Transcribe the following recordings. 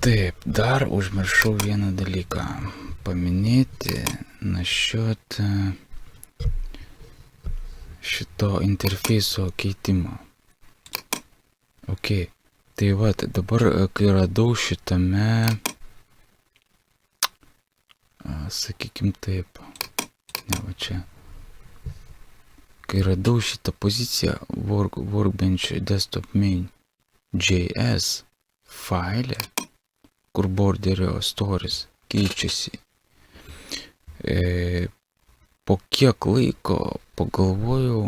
Taip, dar užmiršau vieną dalyką paminėti насчет šito interfeiso keitimo. Ok, tai vat, dabar kai radau šitame, sakykim taip, ne va čia, kai radau šitą poziciją Workbench Desktop Main JS failė, kur borderio stories keičiasi, po kiek laiko pagalvojau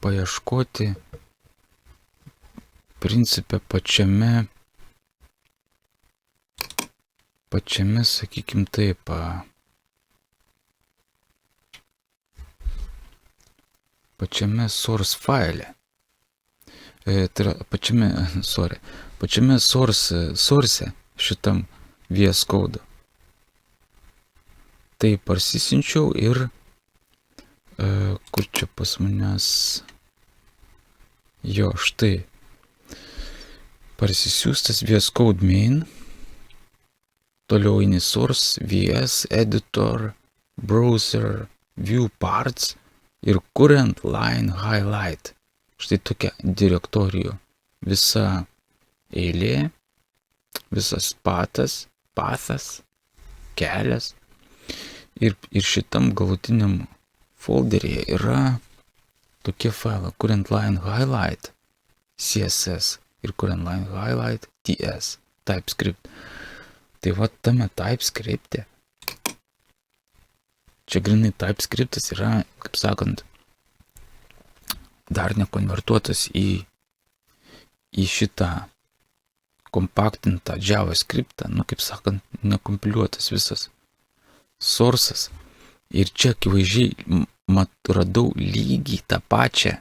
paieškoti principe pačiame, sakykim taip, pačiame source faile. Tai yra pačiame source šitam VS Code. Tai parsisinčiau ir kur čia pas manęs, jo, štai, parsisiųstas VS Code main, toliau eini source, VS, editor, browser, view parts ir current line highlight. Štai tokia direktorijų visa eilė, visas pathas, kelias. Ir šitam galutiniam folderyje yra tokie failai current line highlight CSS ir current line highlight TS TypeScript. Tai va tame TypeScript'e, čia grinai TypeScript'as yra, kaip sakant, dar nekonvertuotas į šitą kompaktintą JavaScript'ą, nu kaip sakant, nekompiliuotas visas source'as. Ir čia akivaizdžiai radau lygiai tą pačią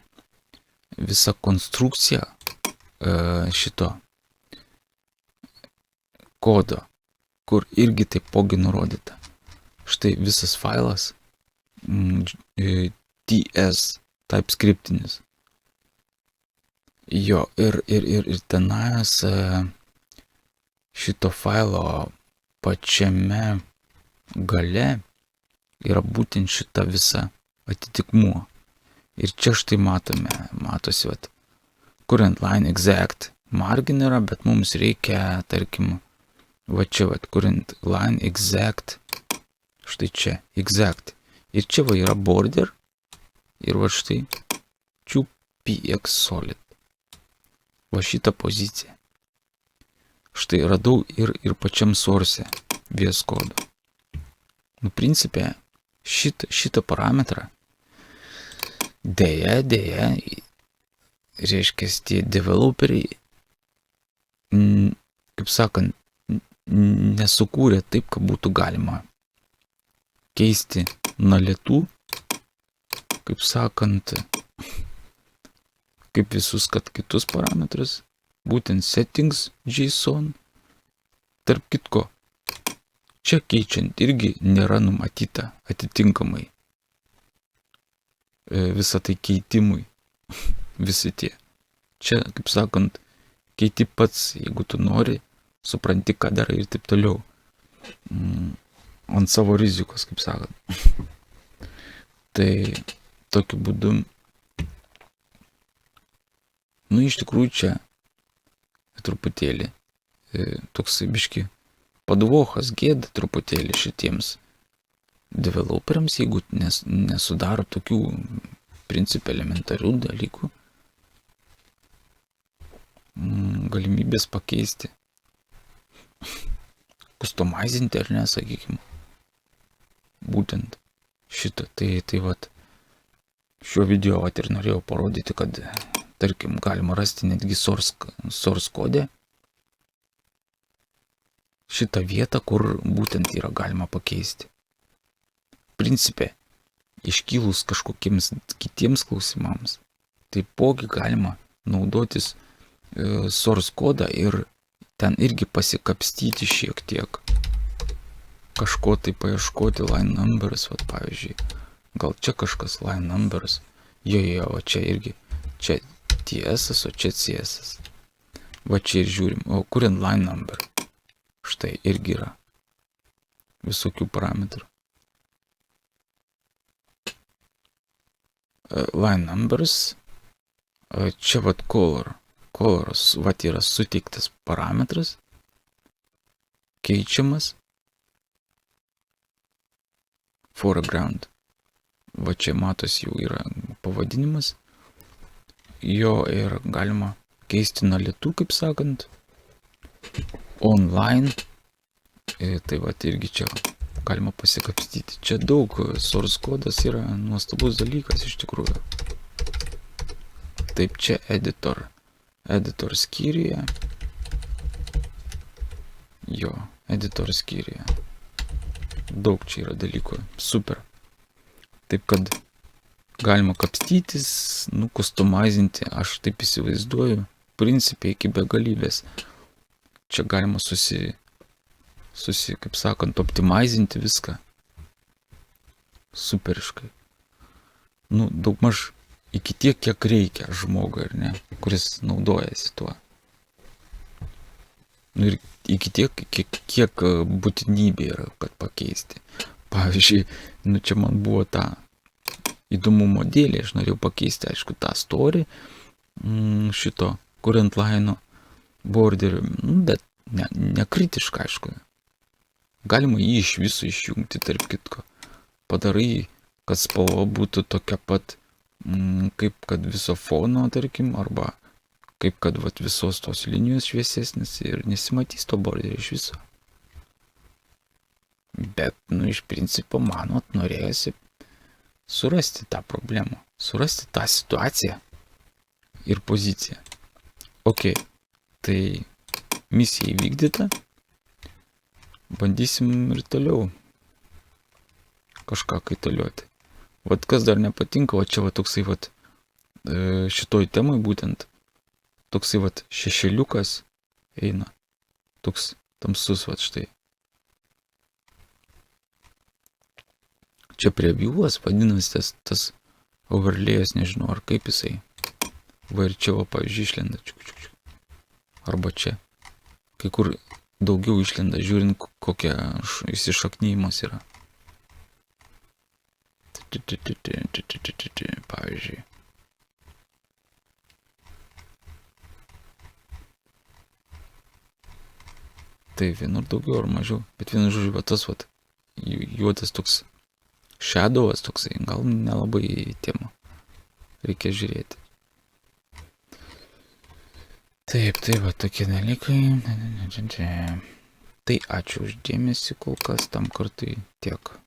visą konstrukciją šito kodo, kur irgi taipogi nurodyta. Štai visas failas TS TypeScriptinis. Jo, ir tenais šito failo pačiame gale yra būtent šita visa atitikmuo. Ir čia štai matosi, vat, current line exact margin yra, bet mums reikia, tarkim, va čia, vat, current line exact, štai čia, exact. Ir čia va yra border, ir va štai, px solid. Va šitą poziciją. Štai radau ir pačiam source VS Code. Nu, principė, šitą parametrą dėja, reiškia, tie developeriai, kaip sakant, nesukūrė taip, kad būtų galima keisti naletų, kaip sakant, kaip visus, kad kitus parametrus, būtent settings JSON, tarp kitko, čia keičiant irgi nėra numatyta atitinkamai visą tai keitimui, visi tie. Čia, kaip sakant, keiti pats, jeigu tu nori, supranti, ką darai ir taip toliau. Ant savo rizikos, kaip sakant. Tai tokiu būdu, nu, iš tikrųjų čia truputėlį toks biški padvokas, gėda truputėlį šitiems developeriams, jeigu nesudaro tokių principė elementarių dalykų, galimybės pakeisti, customizinti ar ne, sakykime, būtent šitą. Tai vat, šiuo video vat ir norėjau parodyti, kad, tarkim, galima rasti netgi source code šitą vietą, kur būtent yra galima pakeisti. Principė, iškilus kažkokiems kitiems klausimams, taipogi galima naudotis source kodą ir ten irgi pasikapstyti šiek tiek. Kažko tai paieškoti, line numbers, vat, pavyzdžiui, gal čia kažkas line numbers, jo, o čia irgi, čia TS, o čia CSS. Va čia ir žiūrim, o current line number. štai irgi yra visokių parametrų. Line numbers, čia vat coloras, vat yra suteiktas parametras, keičiamas, foreground, va čia matos jau yra pavadinimas, jo ir galima keisti nuo lietų, kaip sakant, online, tai vat irgi čia galima pasikapstyti. Čia daug, source kodas yra nuostabus dalykas iš tikrųjų. Taip, čia editor skyriuje. Jo, editor skyriuje. Daug čia yra dalykų. Super. Taip, kad galima kapstytis, customizinti, aš taip įsivaizduoju, principiai iki begalybės. Čia galima kaip sakant, optimizinti viską. Superiškai. Daugmaž iki tiek, kiek reikia žmogui, ar ne, kuris naudojasi tuo. Ir iki tiek, kiek būtinybė yra, kad pakeisti. Pavyzdžiui, čia man buvo ta įdomumo dėlė, aš norėjau pakeisti, aišku, tą story šito current line border, bet nekritiškai, aišku. Galima jį iš viso išjungti, tarp kitko. Padarai, kad spalva būtų tokia pat, kaip kad viso fono, tarkim, arba kaip kad visos tos linijos šviesesnės ir nesimatys to borderio iš viso. Bet, iš principo, man norėjosi surasti tą problemą, surasti tą situaciją ir poziciją. Ok, tai misija įvykdyta. Bandysim ir toliau kažką kaitalioti. Vat kas dar nepatinka, čia toksai šitoj temai būtent toksai šešėliukas eina. Toks tamsus štai. Čia preview'as vadinasi tas overlay'as, nežinau ar kaip jisai. Va ir čia pavyzdžiui išlenda. Arba čia. Kai kur daugiau išlenda, žiūrint kokia įsišaknyjimas yra. Pavyzdžiui. Tai vienur daugiau ar mažiau, bet vienu žodžiu, tas juodas toks shadow'as toksai, gal nelabai į temą. Reikia žiūrėti. Taip, tokie dalykai. Tai ačiū už dėmesį kol kas tam kartui tiek.